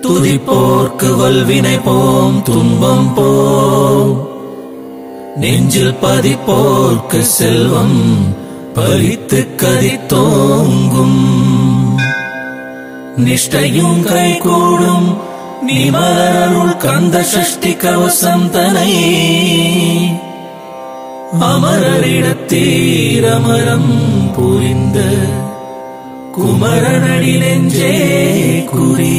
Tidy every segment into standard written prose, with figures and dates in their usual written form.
துதிப்போர்க்கு வல்வினை போம் துன்பம் போம், நெஞ்சில் பதிப்போர்க்கு செல்வம் பறித்து கதித்தோங்கும். நிஷ்டையும் கைகூடும் நீ மலரருள் கந்த சஷ்டி கவசம் தனை, அமரரிடத்தீரமரம் புரிந்த குமரனடி நெஞ்சே குறி.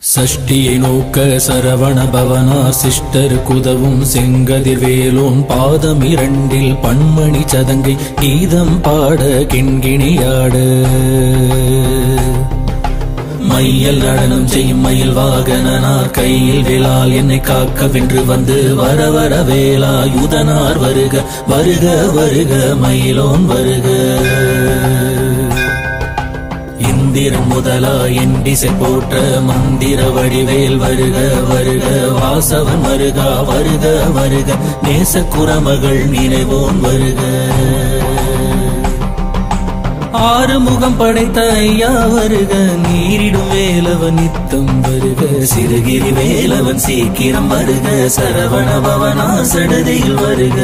சஷ்டியை நோக்க சரவண பவனா சிஷ்டர் குதவும் செங்கதிர் வேலோன் பாதம் இரண்டில் பன்மணி சதங்கை கீதம் பாட கிண்கிணியாட. மையல் நடனம் செய்யும் மயில் வாகனார் கையில் வேளால் என்னை காக்க வென்று வந்து வர வர வேலாயுதனார் வருக வருக வருக மயிலோன் வருக. இந்திரன் முதலா எண்டிசை போற்ற மந்திர வடிவேல் வருக வருக வாசவன் வருகா வருக வருக நேச குரமகள் நினைவோன் வருக. ஆறுமுகம் படைத்த ஐயா வருக நீரிடும் வேலவன் நித்தம் வருக சிறுகிரி வேலவன் சீக்கிரம் வருக சரவண பவனா சடதியில் வருக.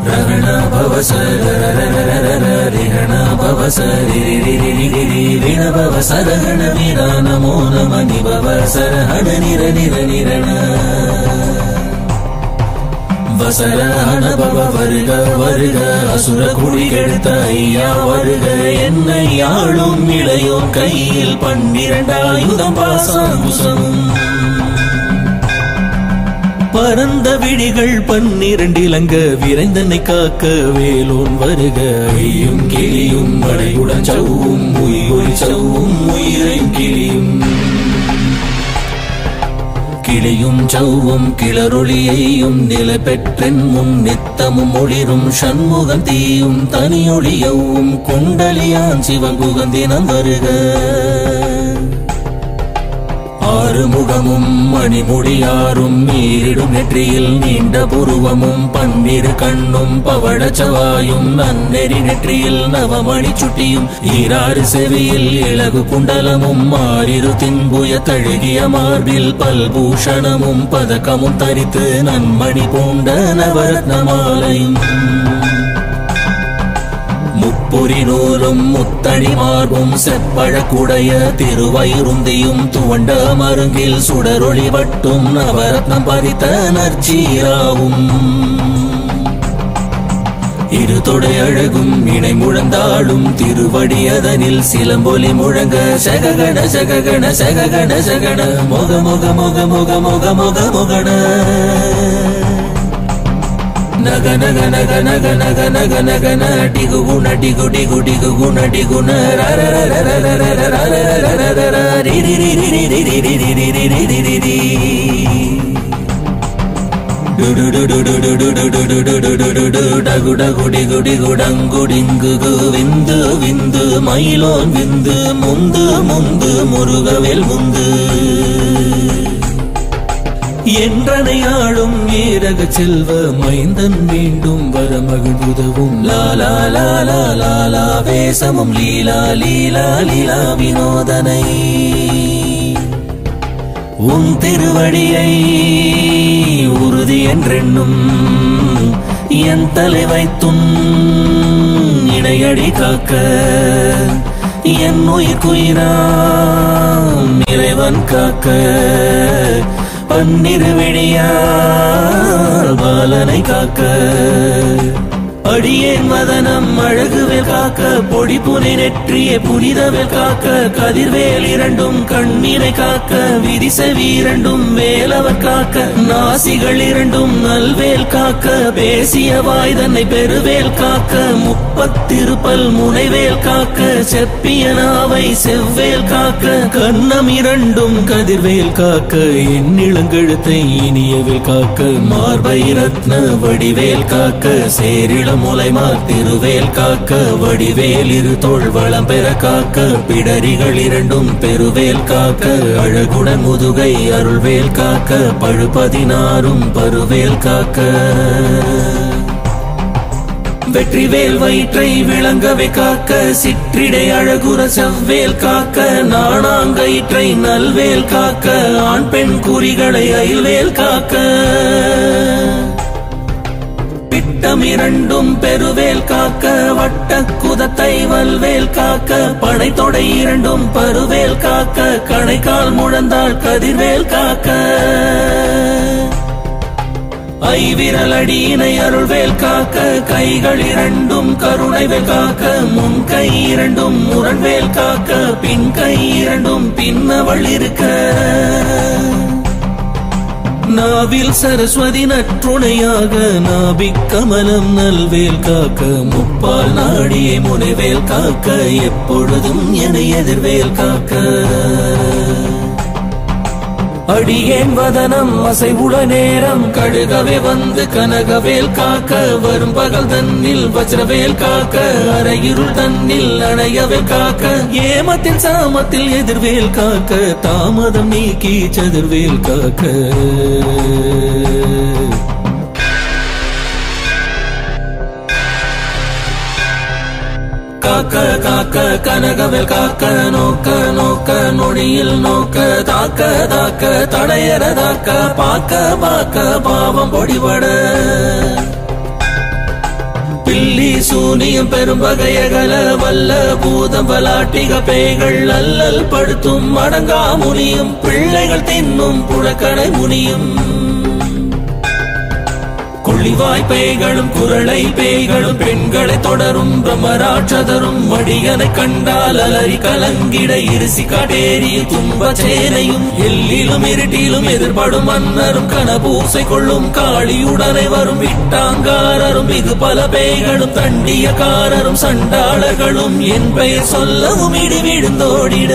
ரண பவசர ரிஹண பவசரி விண பவசரஹண வீரா நமோ நம நிபவசரஹண நிர நிர நிரண. வசரஹண பவ வருக வருக அசுர குடி கெடுத்த ஐயா வருக என்னை ஆளும் இளையோன் கையில் 12 ஆயுதம் பாசாங்குசமும். பரந்த விழிகள் 12 இலங்க விரைந்தனை காக்க வேலோன் வருக. ஐயும் கிளியும் மழையுடன் சவ்வும் உயிர் சவ்வும் உயிரையும் கிளியும் கிளியும் சவ்வும் கிளரொளியையும் நிலை பெற்றென் முன் நித்தமும் ஒளிரும் சண்முகம் தீயும் தனியொளியவும் குண்டலியான் சிவகுகந்தினம் வருக. ஆறுமுகமும் மணிமுடியாரும் நீரிடும் நெற்றியில் நீண்ட புருவமும் 12 கண்ணும் பவழச்சவாயும் நன்னெறி நெற்றியில் நவமணி சுட்டியும் ஈராறு செவியில் இலகு குண்டலமும் 6 தின்புய தழுகிய மார்பில் பல்பூஷணமும் பதக்கமும் தரித்து நன்மணி பூண்ட நவரத்ன மாலையும் முப்புரி நூலும் முத்தணி மார்பும் செப்பழக்குடைய திருவயிருந்தியும் துவண்ட மருங்கில் சுடரொளி வட்டும் நவரத்னம் பறித்த நற்சீராவும் இருதொடை அழகும் இணை முழந்தாளும் திருவடியதனில் சிலம்பொலி முழங்க சககண சககண சககண சகண மொக மொக மொக மொக மொக மொக மொகண நக நக நக நக நக நக நக நடிகு குண டிகு டிகு டிகு குண டிகுண விந்து விந்து மயிலோன் விந்து முந்து முந்து முருகவேல் முந்து என்றனையாளும் ஏரக செல்வ மைந்தன் மீண்டும் வர மகிழ்வுதவும் லாலா லாலா லாலா வேசமும் லீலா லீலா லீலா வினோதனை. உன் திருவடியை உறுதி என்றென்னும் என் தலை வைத்தும் இணையடி காக்க என் உயிர்க்குயிராம் இறைவன் காக்க 12 விழியால் பாலனை காக்க அடியேன் மதனம் அழகுவேல் காக்க பொடி புனை நெற்றிய புனிதவேல் காக்க கதிர்வேல் 2 கண்ணீரை காக்க விதிசெவி 2 வேலவர் காக்க நாசிகள் 2 நல்வேல் காக்க பேசிய வாய் தன்னை பெருவேல் காக்க முப்பத்திருப்பல் முனைவேல் காக்க செப்பிய நாவை செவ்வேல் காக்க கண்ணம் 2 கதிர்வேல் காக்க என் இளங்கழுத்தை இனியவேல் காக்க மார்பை ரத்ன வடிவேல் காக்க சேரிள முலைமார் திருவேல் காக்க வடிவேல் 2 தோள் வளம் பெற காக்க பிடரிகள் 2 பெருவேல் காக்க அழகுடன் முதுகை அருள்வேல் காக்க பழு 16 பருவேல் காக்க வெற்றிவேல் வயிற்றை விளங்கவே காக்க சிற்றிடை அழகுற செவ்வேல் காக்க நாணாங்கயிற்றை நல்வேல் காக்க ஆண் பெண் குறிகளை அயில்வேல் காக்க பிட்டம் இரண்டும் பெருவேல் காக்க வட்ட குதத்தை வல்வேல் காக்க படைத்தொடை இரண்டும் பருவேல் காக்க கணைக்கால் முழந்தாள் கதிர்வேல் காக்க ஐவிரல் அடியினை அருள்வேல் காக்க கைகள் இரண்டும் கருணைவேல் காக்க முன் கை இரண்டும் முரண்வேல் காக்க பின் கை இரண்டும் பின்னவள் இருக்க நாவில் சரஸ்வதி நற்றுணையாக நாபிக் கமலம் நல்வேல் காக்க முப்பால் நாடியை முனைவேல் காக்க எப்பொழுதும் என எதிர்வேல் காக்க அடியேன் வதனம் அசைவுள நேரம் கழுகவே வந்து கனகவேல் காக்க வரும் பகல் தன்னில் வஜ்ரவேல் காக்க அரையிருள் தன்னில் அணையவேல் காக்க ஏமத்தில் சாமத்தில் எதிர்வேல் காக்க தாமதம் நீக்கி சதுர்வேல் காக்க காக்க காக்க கனகவேல் காக்க நோக்க நோக்க நொடியில் நோக்க தாக்க தாக்க தடையற தாக்க பாக்க பாக்க பாவம் பொடிபட பில்லி சூனியம் பெரும்பகையகல வல்ல பூதம் வலாட்டிக பேய்கள் அல்லல் படுத்தும் அடங்கா முனியும் பிள்ளைகள் தின்னும் புழக்கடை முனியும் கொள்ளிவாய் பேய்களும் குரளை பேய்களும் பெண்களை தொடரும் பிரம்மராட்சதரும் மடியனை கண்டால் அலறி கலங்கிட இருசி காட்டேறி துன்ப சேனையும் எல்லிலும் இருட்டிலும் எதிர்படும் மன்னரும் கனபூசை கொள்ளும் காளியுடனை வரும் விட்டாங்காரரும் இது பல பேய்களும் தண்டியக்காரரும் சண்டாளர்களும் என் பெயர் சொல்லவும் இடி விழுந்தோடிட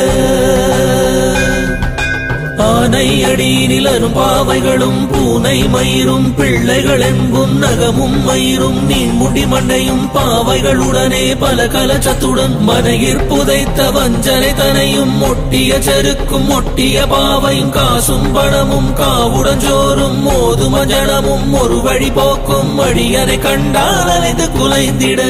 ஆனை அடியினிலரும் பாவைகளும் பூனை மயிரும் பிள்ளைகள் என்பும் நகமும் மயிரும் நீன்முடி மண்ணையும் பாவைகளுடனே பல கலச்சத்துடன் மனையிற் புதைத்த வஞ்சனை தனையும் ஒட்டிய செருக்கும் ஒட்டிய பாவையும் காசும் பணமும் காவுடன் ஜோரும் மோதும ஜனமும் ஒரு வழி போக்கும் அடியனை கண்டால் அலைந்து குலைந்திட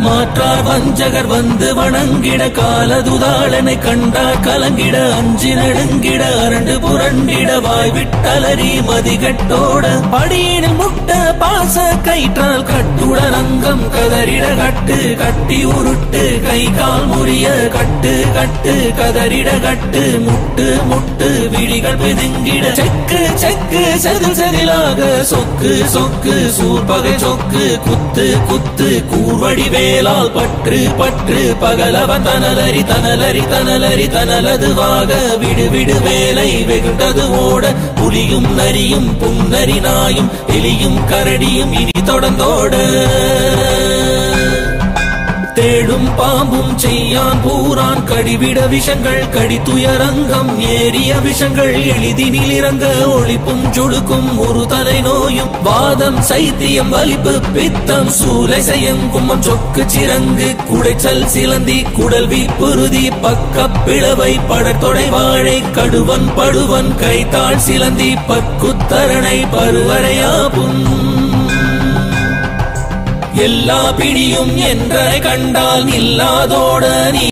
மாற்றார் வஞ்சகர் வந்து வணங்கிட காலதுதாளனை கண்டார் கலங்கிட அஞ்சி நடுங்கிட அரண்டு புரண்டிட வாய் விட்டலறி மதிகட்டோட படியினில் முட்ட பாச கயிற்றால் கட்டுடன் அங்கம் கதறிட கட்டு கட்டி உருட்டு கை கால் முறிய கட்டு கட்டு கதறிட கட்டு முட்டு முட்டு விழிகள் பிதுங்கிட செக்கு செக்கு செதில் செதிலாக சொக்கு சொக்கு சூர்பகை சொக்கு குத்து குத்து கூர்வடி வேலால் பற்று பற்று பகலவன் தனலரி தனலரி தனலரி தனலதுவாக விடு விடு வேலை வெகுண்டது ஓட புலியும் நரியும் புன்னரி நாயும் எலியும் கரடியும் இனி தொடர்ந்தோட தேடும் பாம்பும் செய்யான் பூரான் கடிவிட விஷங்கள் கடித்துயரங்கம் ஏறிய விஷங்கள் எளிதினில் இறங்க ஒளிப்பும் சுழுக்கும் ஒரு தலை நோயும் வாதம் சைத்தியம் வலிப்பு பித்தம் சூலை செய்யும் கும்மம் சொக்கு சிறங்கு குடைச்சல் சிலந்தி குடல் வீப்புறுதி பக்க பிளவை படத்தொடை வாழை கடுவன் படுவன் கைத்தாள் சிலந்தி பக்குத்தரணை பருவரையாகும் எல்லா பிடியும் என்ற கண்டால் இல்லாதோட நீ